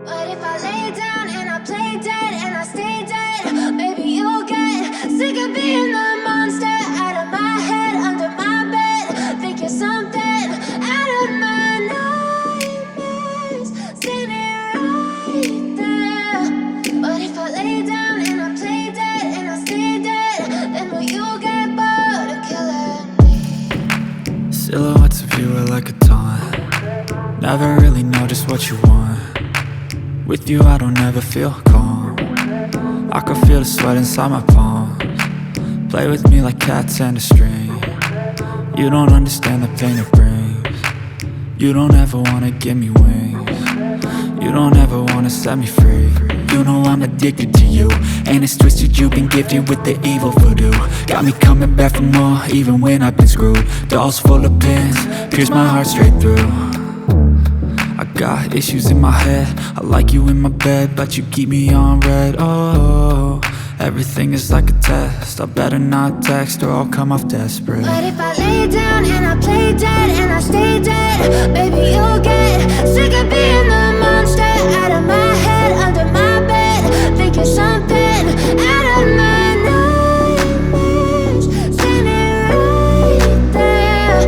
But if I lay down and I play dead and I stay dead, maybe you'll get sick of being the monster out of my head, under my bed. Think you're something out of my nightmares, standing right there. But if I lay down and I play dead and I stay dead, then will you get bored of killing me? Silhouettes of you are like a taunt. Never really know just what you want. With you I don't ever feel calm. I can feel the sweat inside my palms. Play with me like cats and a string. You don't understand the pain it brings. You don't ever wanna give me wings. You don't ever wanna set me free. You know I'm addicted to you, and it's twisted, you've been gifted with the evil voodoo. Got me coming back for more, even when I've been screwed. Dolls full of pins, pierce my heart straight through. I got issues in my head, I like you in my bed, but you keep me on red. Oh, everything is like a test. I better not text or I'll come off desperate. But if I lay down and I play dead and I stay dead, maybe you'll get sick of being the monster out of my head, under my bed. Think you're something out of my nightmares, standing right there.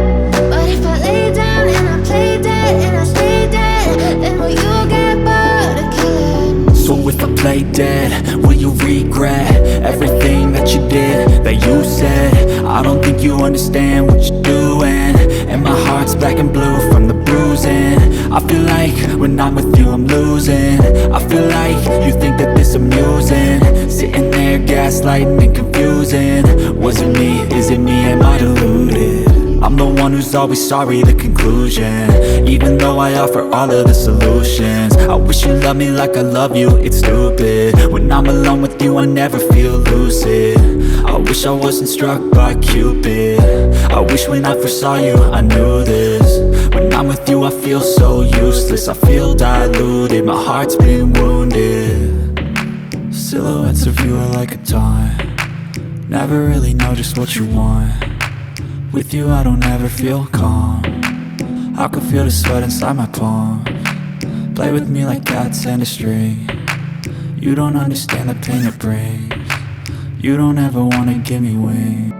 But if I lay down and I play dead and I stay dead, then will you get bored of killing me? So if I play dead, will you regret everything that you did, that you said? I don't think you understand what you're doing, and my heart's black and blue from the bruising. I feel like when I'm with you I'm losing. I feel like you think that this amusing, sitting there gaslighting and confusing. Was it me? Is it me? Am I deluded? I'm the one who's always sorry, the conclusion, even though I offer all of the solutions. I wish you loved me like I love you, it's stupid. When I'm alone with you I never feel lucid. I wish I wasn't struck by Cupid. I wish when I first saw you I knew this. When I'm with you I feel so useless, I feel diluted, my heart's been wounded. Silhouettes of you are like a taunt. Never really know just what you want. With you I don't ever feel calm. I can feel the sweat inside my palms. Play with me like cats and a string. You don't understand the pain it brings. You don't ever wanna give me wings.